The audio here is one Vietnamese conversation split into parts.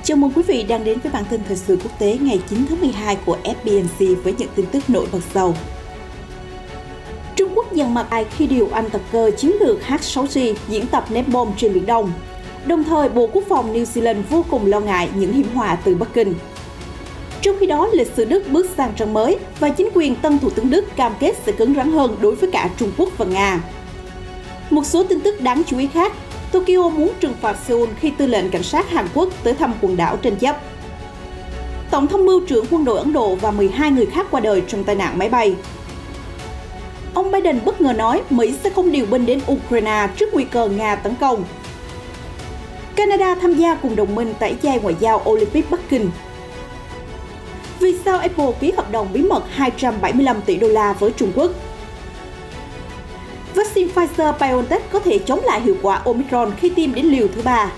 Chào mừng quý vị đang đến với bản tin thời sự quốc tế ngày 9 tháng 12 của FBNC với những tin tức nổi bật sau. Trung Quốc dằn mặt ai khi điều Anh tập cơ chiến lược H-6G diễn tập ném bom trên Biển Đông. Đồng thời, Bộ Quốc phòng New Zealand vô cùng lo ngại những hiểm họa từ Bắc Kinh. Trong khi đó, lịch sử Đức bước sang trang mới và chính quyền tân Thủ tướng Đức cam kết sẽ cứng rắn hơn đối với cả Trung Quốc và Nga. Một số tin tức đáng chú ý khác. Tokyo muốn trừng phạt Seoul khi tư lệnh cảnh sát Hàn Quốc tới thăm quần đảo tranh chấp. Tổng tham mưu trưởng quân đội Ấn Độ và 12 người khác qua đời trong tai nạn máy bay. Ông Biden bất ngờ nói Mỹ sẽ không điều binh đến Ukraine trước nguy cơ Nga tấn công. Canada tham gia cùng đồng minh tẩy chay ngoại giao Olympic Bắc Kinh. Vì sao Apple ký hợp đồng bí mật 275 tỷ đô la với Trung Quốc? Vaccine Pfizer-BioNTech có thể chống lại hiệu quả Omicron khi tiêm đến liều thứ 3.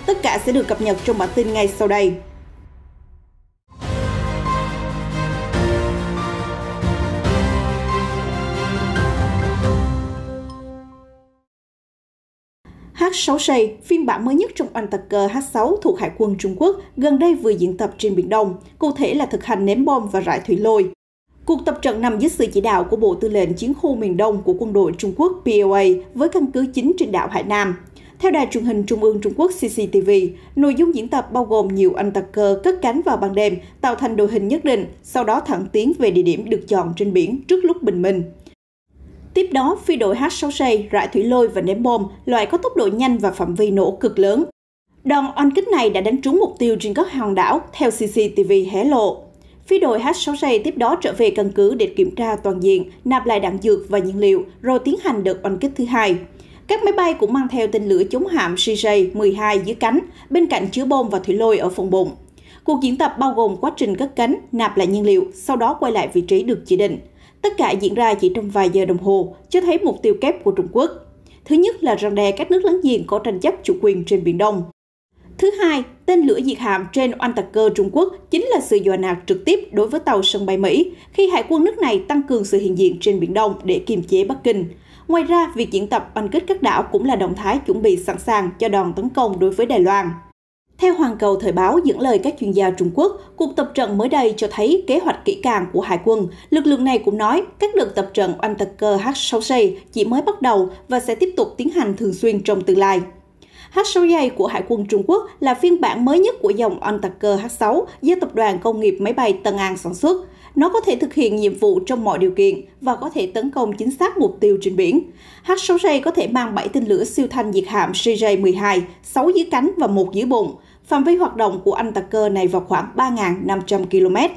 Tất cả sẽ được cập nhật trong bản tin ngay sau đây. H-6G, phiên bản mới nhất trong oanh tạc cơ H-6 thuộc Hải quân Trung Quốc, gần đây vừa diễn tập trên Biển Đông, cụ thể là thực hành ném bom và rải thủy lôi. Cuộc tập trận nằm dưới sự chỉ đạo của Bộ Tư lệnh Chiến khu miền Đông của quân đội Trung Quốc PLA với căn cứ chính trên đảo Hải Nam. Theo đài truyền hình Trung ương Trung Quốc CCTV, nội dung diễn tập bao gồm nhiều oanh tạc cơ cất cánh vào ban đêm, tạo thành đội hình nhất định, sau đó thẳng tiến về địa điểm được chọn trên biển trước lúc bình minh. Tiếp đó, phi đội H-6G rải thủy lôi và ném bom, loại có tốc độ nhanh và phạm vi nổ cực lớn. Đòn oanh kích này đã đánh trúng mục tiêu trên các hòn đảo, theo CCTV hé lộ. Phi đội H-6G tiếp đó trở về căn cứ để kiểm tra toàn diện, nạp lại đạn dược và nhiên liệu, rồi tiến hành đợt oanh kích thứ hai. Các máy bay cũng mang theo tên lửa chống hạm CJ-12 dưới cánh, bên cạnh chứa bom và thủy lôi ở phần bụng. Cuộc diễn tập bao gồm quá trình cất cánh, nạp lại nhiên liệu, sau đó quay lại vị trí được chỉ định. Tất cả diễn ra chỉ trong vài giờ đồng hồ, cho thấy mục tiêu kép của Trung Quốc. Thứ nhất là răn đe các nước láng giềng có tranh chấp chủ quyền trên Biển Đông. Thứ hai, tên lửa diệt hạm trên oanh tạc cơ Trung Quốc chính là sự dọa nạt trực tiếp đối với tàu sân bay Mỹ khi hải quân nước này tăng cường sự hiện diện trên Biển Đông để kiềm chế Bắc Kinh. Ngoài ra, việc diễn tập oanh kích các đảo cũng là động thái chuẩn bị sẵn sàng cho đòn tấn công đối với Đài Loan. Theo Hoàn Cầu Thời báo dẫn lời các chuyên gia Trung Quốc, cuộc tập trận mới đây cho thấy kế hoạch kỹ càng của Hải quân. Lực lượng này cũng nói các đợt tập trận oanh tạc cơ H-6G chỉ mới bắt đầu và sẽ tiếp tục tiến hành thường xuyên trong tương lai. H-6G của Hải quân Trung Quốc là phiên bản mới nhất của dòng oanh tạc cơ H-6 do Tập đoàn Công nghiệp Máy bay Tân An sản xuất. Nó có thể thực hiện nhiệm vụ trong mọi điều kiện và có thể tấn công chính xác mục tiêu trên biển. H-6G có thể mang 7 tên lửa siêu thanh diệt hạm CJ-12, 6 dưới cánh và 1 dưới bụng. Phạm vi hoạt động của oanh tạc cơ này vào khoảng 3.500 km.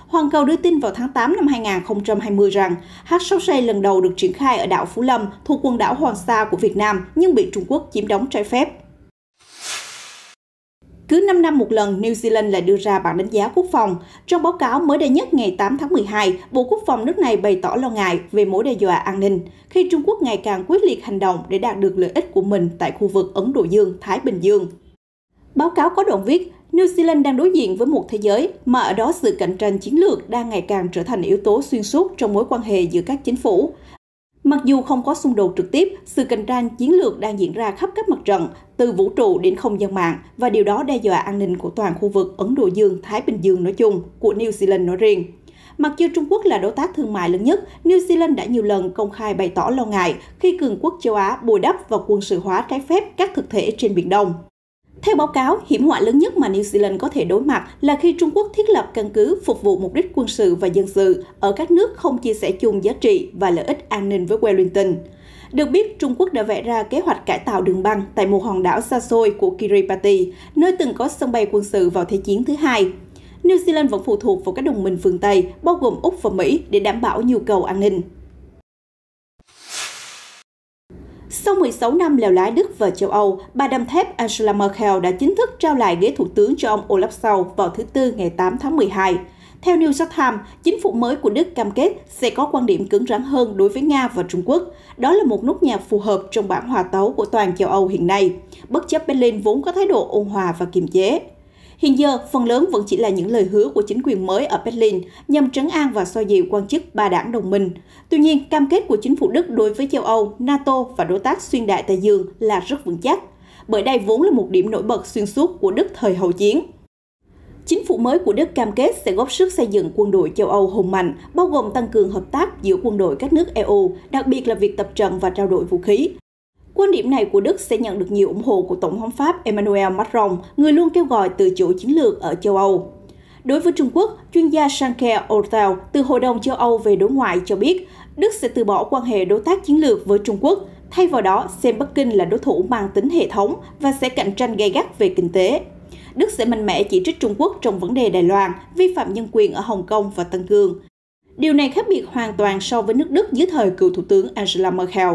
Hoàn Cầu đưa tin vào tháng 8 năm 2020 rằng H-6G lần đầu được triển khai ở đảo Phú Lâm thuộc quần đảo Hoàng Sa của Việt Nam nhưng bị Trung Quốc chiếm đóng trái phép. Cứ 5 năm một lần, New Zealand lại đưa ra bản đánh giá quốc phòng. Trong báo cáo mới đây nhất ngày 8 tháng 12, Bộ Quốc phòng nước này bày tỏ lo ngại về mối đe dọa an ninh khi Trung Quốc ngày càng quyết liệt hành động để đạt được lợi ích của mình tại khu vực Ấn Độ Dương-Thái Bình Dương. Báo cáo có đoạn viết, New Zealand đang đối diện với một thế giới mà ở đó sự cạnh tranh chiến lược đang ngày càng trở thành yếu tố xuyên suốt trong mối quan hệ giữa các chính phủ. Mặc dù không có xung đột trực tiếp, sự cạnh tranh chiến lược đang diễn ra khắp các mặt trận, từ vũ trụ đến không gian mạng, và điều đó đe dọa an ninh của toàn khu vực Ấn Độ Dương-Thái Bình Dương nói chung, của New Zealand nói riêng. Mặc dù Trung Quốc là đối tác thương mại lớn nhất, New Zealand đã nhiều lần công khai bày tỏ lo ngại khi cường quốc châu Á bồi đắp và quân sự hóa trái phép các thực thể trên Biển Đông. Theo báo cáo, hiểm họa lớn nhất mà New Zealand có thể đối mặt là khi Trung Quốc thiết lập căn cứ phục vụ mục đích quân sự và dân sự ở các nước không chia sẻ chung giá trị và lợi ích an ninh với Wellington. Được biết, Trung Quốc đã vẽ ra kế hoạch cải tạo đường băng tại một hòn đảo xa xôi của Kiribati, nơi từng có sân bay quân sự vào Thế chiến thứ hai. New Zealand vẫn phụ thuộc vào các đồng minh phương Tây, bao gồm Úc và Mỹ, để đảm bảo nhu cầu an ninh. Sau 16 năm lèo lái Đức và châu Âu, bà đầm thép Angela Merkel đã chính thức trao lại ghế thủ tướng cho ông Olaf Scholz vào thứ Tư ngày 8 tháng 12. Theo New York Times, chính phủ mới của Đức cam kết sẽ có quan điểm cứng rắn hơn đối với Nga và Trung Quốc. Đó là một nốt nhạc phù hợp trong bản hòa tấu của toàn châu Âu hiện nay, bất chấp Berlin vốn có thái độ ôn hòa và kiềm chế. Hiện giờ, phần lớn vẫn chỉ là những lời hứa của chính quyền mới ở Berlin nhằm trấn an và xoa dịu quan chức ba đảng đồng minh. Tuy nhiên, cam kết của chính phủ Đức đối với châu Âu, NATO và đối tác xuyên Đại Tây Dương là rất vững chắc. bởi đây vốn là một điểm nổi bật xuyên suốt của Đức thời hậu chiến. Chính phủ mới của Đức cam kết sẽ góp sức xây dựng quân đội châu Âu hùng mạnh, bao gồm tăng cường hợp tác giữa quân đội các nước EU, đặc biệt là việc tập trận và trao đổi vũ khí. Quan điểm này của Đức sẽ nhận được nhiều ủng hộ của Tổng thống Pháp Emmanuel Macron, người luôn kêu gọi từ chủ chiến lược ở châu Âu. Đối với Trung Quốc, chuyên gia Sanker Ortel từ Hội đồng châu Âu về đối ngoại cho biết Đức sẽ từ bỏ quan hệ đối tác chiến lược với Trung Quốc, thay vào đó xem Bắc Kinh là đối thủ mang tính hệ thống và sẽ cạnh tranh gay gắt về kinh tế. Đức sẽ mạnh mẽ chỉ trích Trung Quốc trong vấn đề Đài Loan, vi phạm nhân quyền ở Hồng Kông và Tân Cương. Điều này khác biệt hoàn toàn so với nước Đức dưới thời cựu Thủ tướng Angela Merkel.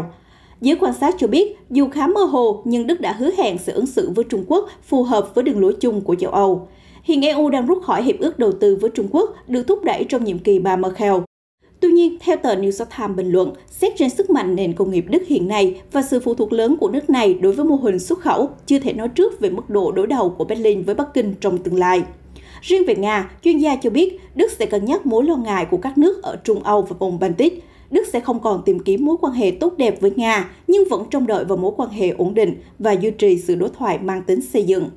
Giới quan sát cho biết, dù khá mơ hồ, nhưng Đức đã hứa hẹn sẽ ứng xử với Trung Quốc phù hợp với đường lối chung của châu Âu. Hiện EU đang rút khỏi hiệp ước đầu tư với Trung Quốc, được thúc đẩy trong nhiệm kỳ bà Merkel. Tuy nhiên, theo tờ New York Times bình luận, xét trên sức mạnh nền công nghiệp Đức hiện nay và sự phụ thuộc lớn của nước này đối với mô hình xuất khẩu, chưa thể nói trước về mức độ đối đầu của Berlin với Bắc Kinh trong tương lai. Riêng về Nga, chuyên gia cho biết Đức sẽ cân nhắc mối lo ngại của các nước ở Trung Âu và vùng Baltic. Đức sẽ không còn tìm kiếm mối quan hệ tốt đẹp với Nga, nhưng vẫn trông đợi vào mối quan hệ ổn định và duy trì sự đối thoại mang tính xây dựng.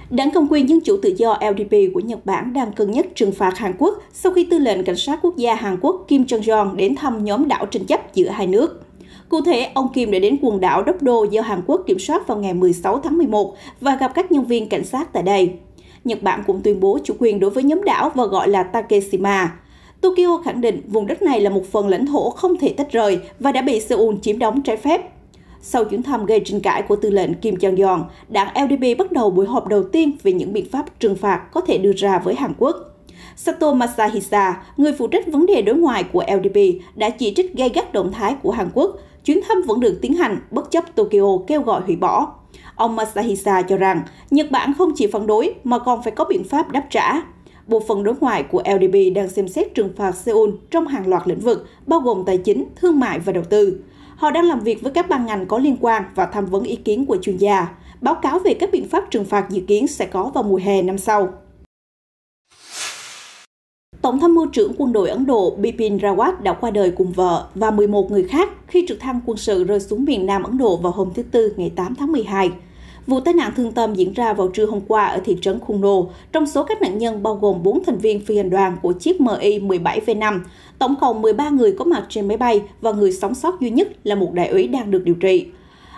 Đảng Cầm quyền Dân chủ Tự do LDP của Nhật Bản đang cân nhắc trừng phạt Hàn Quốc sau khi Tư lệnh Cảnh sát Quốc gia Hàn Quốc Kim Jong-un đến thăm nhóm đảo tranh chấp giữa hai nước. Cụ thể, ông Kim đã đến quần đảo Dokdo do Hàn Quốc kiểm soát vào ngày 16 tháng 11 và gặp các nhân viên cảnh sát tại đây. Nhật Bản cũng tuyên bố chủ quyền đối với nhóm đảo và gọi là Takeshima. Tokyo khẳng định vùng đất này là một phần lãnh thổ không thể tách rời và đã bị Seoul chiếm đóng trái phép. Sau chuyến thăm gây tranh cãi của tư lệnh Kim Jong-un, đảng LDP bắt đầu buổi họp đầu tiên về những biện pháp trừng phạt có thể đưa ra với Hàn Quốc. Sato Masahisa, người phụ trách vấn đề đối ngoại của LDP, đã chỉ trích gay gắt động thái của Hàn Quốc. Chuyến thăm vẫn được tiến hành, bất chấp Tokyo kêu gọi hủy bỏ. Ông Masahisa cho rằng, Nhật Bản không chỉ phản đối mà còn phải có biện pháp đáp trả. Bộ phận đối ngoại của LDP đang xem xét trừng phạt Seoul trong hàng loạt lĩnh vực, bao gồm tài chính, thương mại và đầu tư. Họ đang làm việc với các ban ngành có liên quan và tham vấn ý kiến của chuyên gia. Báo cáo về các biện pháp trừng phạt dự kiến sẽ có vào mùa hè năm sau. Tổng tham mưu trưởng quân đội Ấn Độ Bipin Rawat đã qua đời cùng vợ và 11 người khác khi trực thăng quân sự rơi xuống miền Nam Ấn Độ vào hôm thứ Tư ngày 8 tháng 12. Vụ tai nạn thương tâm diễn ra vào trưa hôm qua ở thị trấn Kuno. Trong số các nạn nhân bao gồm 4 thành viên phi hành đoàn của chiếc Mi-17V5. Tổng cộng 13 người có mặt trên máy bay và người sống sót duy nhất là một đại úy đang được điều trị.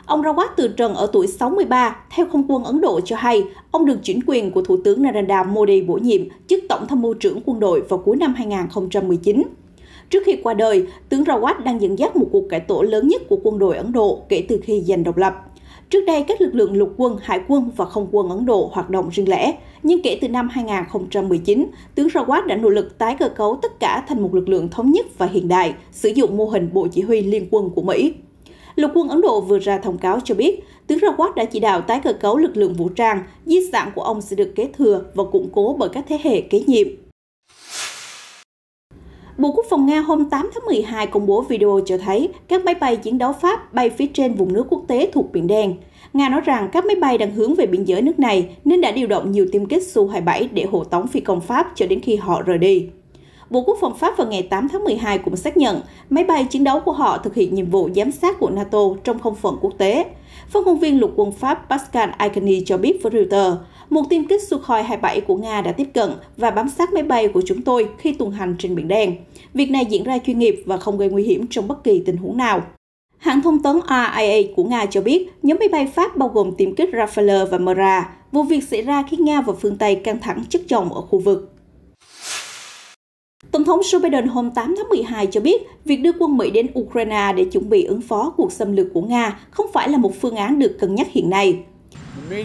Ông Rawat từ trần ở tuổi 63, theo Không quân Ấn Độ cho hay, ông được chuyển quyền của Thủ tướng Narendra Modi bổ nhiệm chức Tổng tham mưu trưởng quân đội vào cuối năm 2019. Trước khi qua đời, tướng Rawat đang dẫn dắt một cuộc cải tổ lớn nhất của quân đội Ấn Độ kể từ khi giành độc lập. Trước đây, các lực lượng lục quân, hải quân và không quân Ấn Độ hoạt động riêng lẻ, nhưng kể từ năm 2019, tướng Rawat đã nỗ lực tái cơ cấu tất cả thành một lực lượng thống nhất và hiện đại, sử dụng mô hình Bộ Chỉ huy Liên quân của Mỹ. Lục quân Ấn Độ vừa ra thông cáo cho biết, tướng Rawat đã chỉ đạo tái cơ cấu lực lượng vũ trang, di sản của ông sẽ được kế thừa và củng cố bởi các thế hệ kế nhiệm. Bộ Quốc phòng Nga hôm 8 tháng 12 công bố video cho thấy các máy bay chiến đấu Pháp bay phía trên vùng nước quốc tế thuộc Biển Đen. Nga nói rằng các máy bay đang hướng về biên giới nước này nên đã điều động nhiều tiêm kích Su-27 để hộ tống phi công Pháp cho đến khi họ rời đi. Bộ Quốc phòng Pháp vào ngày 8 tháng 12 cũng xác nhận máy bay chiến đấu của họ thực hiện nhiệm vụ giám sát của NATO trong không phận quốc tế. Phát ngôn viên lục quân Pháp Pascal Icani cho biết với Reuters, một tiêm kích Sukhoi 27 của Nga đã tiếp cận và bám sát máy bay của chúng tôi khi tuần hành trên Biển Đen. Việc này diễn ra chuyên nghiệp và không gây nguy hiểm trong bất kỳ tình huống nào. Hãng thông tấn RIA của Nga cho biết nhóm máy bay Pháp bao gồm tiêm kích Rafale và Mera. Vụ việc xảy ra khi Nga và phương Tây căng thẳng chất chồng ở khu vực. Tổng thống Joe Biden hôm 8 tháng 12 cho biết việc đưa quân Mỹ đến Ukraine để chuẩn bị ứng phó cuộc xâm lược của Nga không phải là một phương án được cân nhắc hiện nay.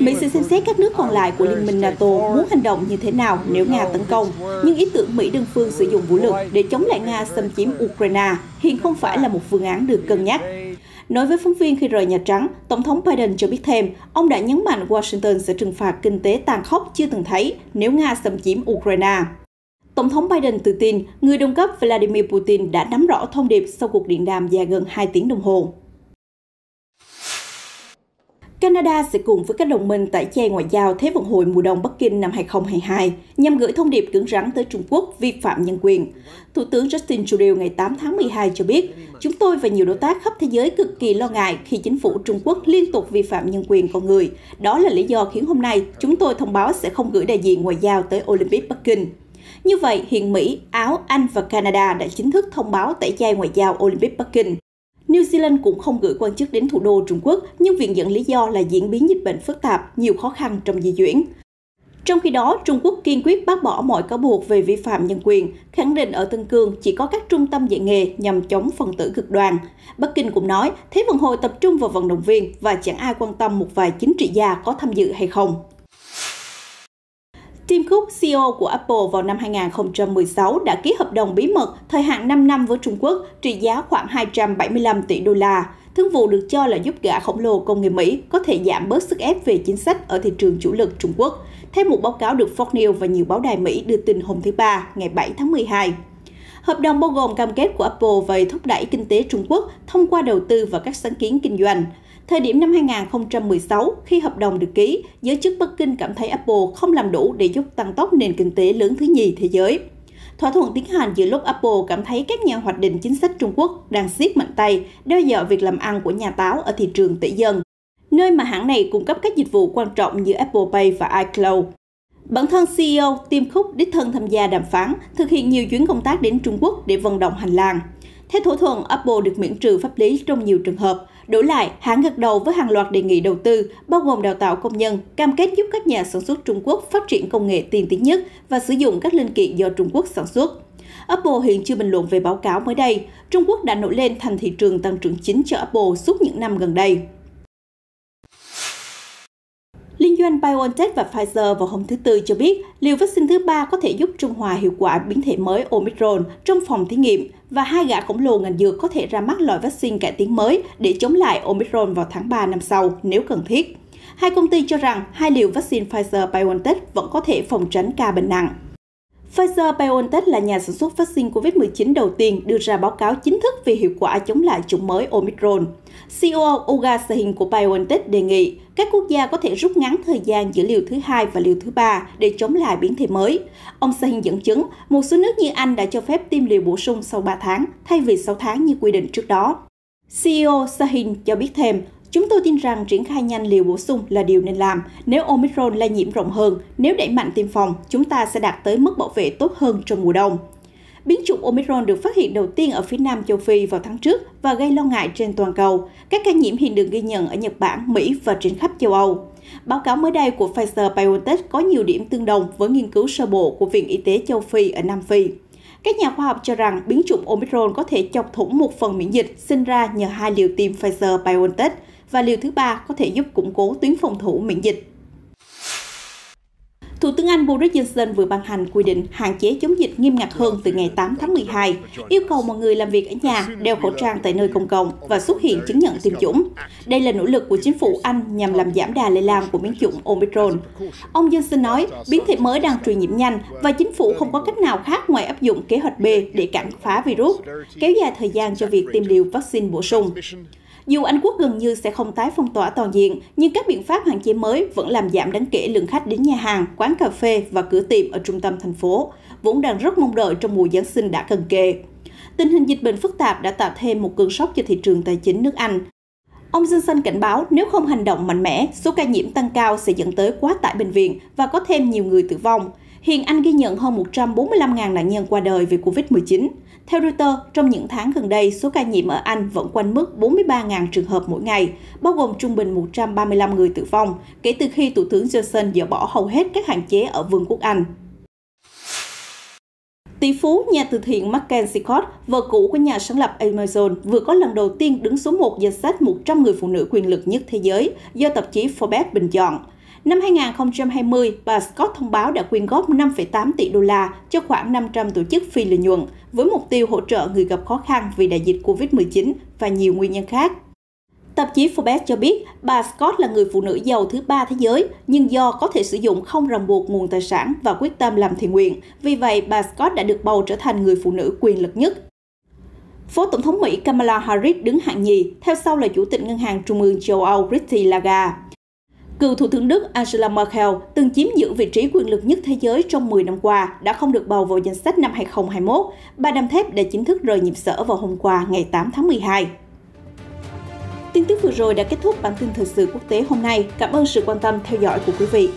Mỹ sẽ xem xét các nước còn lại của Liên minh NATO muốn hành động như thế nào nếu Nga tấn công, nhưng ý tưởng Mỹ đơn phương sử dụng vũ lực để chống lại Nga xâm chiếm Ukraine hiện không phải là một phương án được cân nhắc. Nói với phóng viên khi rời Nhà Trắng, Tổng thống Biden cho biết thêm, ông đã nhấn mạnh Washington sẽ trừng phạt kinh tế tàn khốc chưa từng thấy nếu Nga xâm chiếm Ukraine. Tổng thống Biden tự tin người đồng cấp Vladimir Putin đã nắm rõ thông điệp sau cuộc điện đàm dài gần 2 tiếng đồng hồ. Canada sẽ cùng với các đồng minh tẩy chay ngoại giao Thế vận hội mùa đông Bắc Kinh năm 2022 nhằm gửi thông điệp cứng rắn tới Trung Quốc vi phạm nhân quyền. Thủ tướng Justin Trudeau ngày 8 tháng 12 cho biết, chúng tôi và nhiều đối tác khắp thế giới cực kỳ lo ngại khi chính phủ Trung Quốc liên tục vi phạm nhân quyền con người. Đó là lý do khiến hôm nay chúng tôi thông báo sẽ không gửi đại diện ngoại giao tới Olympic Bắc Kinh. Như vậy, hiện Mỹ, Áo, Anh và Canada đã chính thức thông báo tẩy chay ngoại giao Olympic Bắc Kinh. New Zealand cũng không gửi quan chức đến thủ đô Trung Quốc, nhưng viện dẫn lý do là diễn biến dịch bệnh phức tạp, nhiều khó khăn trong di chuyển. Trong khi đó, Trung Quốc kiên quyết bác bỏ mọi cáo buộc về vi phạm nhân quyền, khẳng định ở Tân Cương chỉ có các trung tâm dạy nghề nhằm chống phần tử cực đoan. Bắc Kinh cũng nói, Thế vận hội tập trung vào vận động viên và chẳng ai quan tâm một vài chính trị gia có tham dự hay không. Tim Cook, CEO của Apple vào năm 2016 đã ký hợp đồng bí mật thời hạn 5 năm với Trung Quốc trị giá khoảng 275 tỷ đô la. Thương vụ được cho là giúp gã khổng lồ công nghệ Mỹ có thể giảm bớt sức ép về chính sách ở thị trường chủ lực Trung Quốc, theo một báo cáo được Fox News và nhiều báo đài Mỹ đưa tin hôm thứ Ba, ngày 7 tháng 12. Hợp đồng bao gồm cam kết của Apple về thúc đẩy kinh tế Trung Quốc thông qua đầu tư và các sáng kiến kinh doanh. Thời điểm năm 2016, khi hợp đồng được ký, giới chức Bắc Kinh cảm thấy Apple không làm đủ để giúp tăng tốc nền kinh tế lớn thứ nhì thế giới. Thỏa thuận tiến hành giữa lúc Apple cảm thấy các nhà hoạch định chính sách Trung Quốc đang siết mạnh tay, đe dọa việc làm ăn của nhà táo ở thị trường tỷ dân, nơi mà hãng này cung cấp các dịch vụ quan trọng như Apple Pay và iCloud. Bản thân CEO Tim Cook đích thân tham gia đàm phán, thực hiện nhiều chuyến công tác đến Trung Quốc để vận động hành lang. Theo thỏa thuận, Apple được miễn trừ pháp lý trong nhiều trường hợp. Đổi lại, hãng gật đầu với hàng loạt đề nghị đầu tư, bao gồm đào tạo công nhân, cam kết giúp các nhà sản xuất Trung Quốc phát triển công nghệ tiên tiến nhất và sử dụng các linh kiện do Trung Quốc sản xuất. Apple hiện chưa bình luận về báo cáo mới đây. Trung Quốc đã nổi lên thành thị trường tăng trưởng chính cho Apple suốt những năm gần đây. Liên doanh BioNTech và Pfizer vào hôm thứ Tư cho biết liều vaccine thứ 3 có thể giúp trung hòa hiệu quả biến thể mới Omicron trong phòng thí nghiệm và hai gã khổng lồ ngành dược có thể ra mắt loại vaccine cải tiến mới để chống lại Omicron vào tháng 3 năm sau nếu cần thiết. Hai công ty cho rằng hai liều vaccine Pfizer-BioNTech vẫn có thể phòng tránh ca bệnh nặng. Pfizer-BioNTech là nhà sản xuất vaccine COVID-19 đầu tiên đưa ra báo cáo chính thức về hiệu quả chống lại chủng mới Omicron. CEO Uğur Şahin của BioNTech đề nghị các quốc gia có thể rút ngắn thời gian giữa liều thứ 2 và liều thứ 3 để chống lại biến thể mới. Ông Şahin dẫn chứng, một số nước như Anh đã cho phép tiêm liều bổ sung sau 3 tháng, thay vì 6 tháng như quy định trước đó. CEO Şahin cho biết thêm, chúng tôi tin rằng triển khai nhanh liều bổ sung là điều nên làm. Nếu Omicron lây nhiễm rộng hơn, nếu đẩy mạnh tiêm phòng, chúng ta sẽ đạt tới mức bảo vệ tốt hơn trong mùa đông. Biến chủng Omicron được phát hiện đầu tiên ở phía Nam châu Phi vào tháng trước và gây lo ngại trên toàn cầu. Các ca nhiễm hiện được ghi nhận ở Nhật Bản, Mỹ và trên khắp châu Âu. Báo cáo mới đây của Pfizer-BioNTech có nhiều điểm tương đồng với nghiên cứu sơ bộ của Viện Y tế châu Phi ở Nam Phi. Các nhà khoa học cho rằng biến chủng Omicron có thể chọc thủng một phần miễn dịch sinh ra nhờ hai liều tiêm Pfizer-BioNTech và liều thứ 3 có thể giúp củng cố tuyến phòng thủ miễn dịch. Thủ tướng Anh Boris Johnson vừa ban hành quy định hạn chế chống dịch nghiêm ngặt hơn từ ngày 8 tháng 12, yêu cầu mọi người làm việc ở nhà, đeo khẩu trang tại nơi công cộng và xuất hiện chứng nhận tiêm chủng. Đây là nỗ lực của chính phủ Anh nhằm làm giảm đà lây lan của biến chủng Omicron. Ông Johnson nói, biến thể mới đang truyền nhiễm nhanh và chính phủ không có cách nào khác ngoài áp dụng kế hoạch B để cản phá virus, kéo dài thời gian cho việc tiêm liều vaccine bổ sung. Dù Anh Quốc gần như sẽ không tái phong tỏa toàn diện, nhưng các biện pháp hạn chế mới vẫn làm giảm đáng kể lượng khách đến nhà hàng, quán cà phê và cửa tiệm ở trung tâm thành phố, vốn đang rất mong đợi trong mùa Giáng sinh đã cận kề. Tình hình dịch bệnh phức tạp đã tạo thêm một cơn sốc cho thị trường tài chính nước Anh. Ông Johnson cảnh báo nếu không hành động mạnh mẽ, số ca nhiễm tăng cao sẽ dẫn tới quá tải bệnh viện và có thêm nhiều người tử vong. Hiện Anh ghi nhận hơn 145.000 nạn nhân qua đời vì Covid-19. Theo Reuters, trong những tháng gần đây, số ca nhiễm ở Anh vẫn quanh mức 43.000 trường hợp mỗi ngày, bao gồm trung bình 135 người tử vong, kể từ khi Thủ tướng Johnson dỡ bỏ hầu hết các hạn chế ở Vương quốc Anh. Tỷ phú nhà từ thiện Mackenzie Scott, vợ cũ của nhà sáng lập Amazon, vừa có lần đầu tiên đứng số 1 danh sách 100 người phụ nữ quyền lực nhất thế giới do tạp chí Forbes bình chọn. Năm 2020, bà Scott thông báo đã quyên góp 5,8 tỷ đô la cho khoảng 500 tổ chức phi lợi nhuận, với mục tiêu hỗ trợ người gặp khó khăn vì đại dịch Covid-19 và nhiều nguyên nhân khác. Tạp chí Forbes cho biết bà Scott là người phụ nữ giàu thứ 3 thế giới, nhưng do có thể sử dụng không ràng buộc nguồn tài sản và quyết tâm làm thiện nguyện, vì vậy bà Scott đã được bầu trở thành người phụ nữ quyền lực nhất. Phó Tổng thống Mỹ Kamala Harris đứng hạng nhì, theo sau là Chủ tịch Ngân hàng Trung ương châu Âu Christine Lagarde. Cựu Thủ tướng Đức Angela Merkel từng chiếm giữ vị trí quyền lực nhất thế giới trong 10 năm qua đã không được bầu vào danh sách năm 2021. Bà đâm thép đã chính thức rời nhiệm sở vào hôm qua ngày 8 tháng 12. Tin tức vừa rồi đã kết thúc bản tin thời sự quốc tế hôm nay. Cảm ơn sự quan tâm theo dõi của quý vị.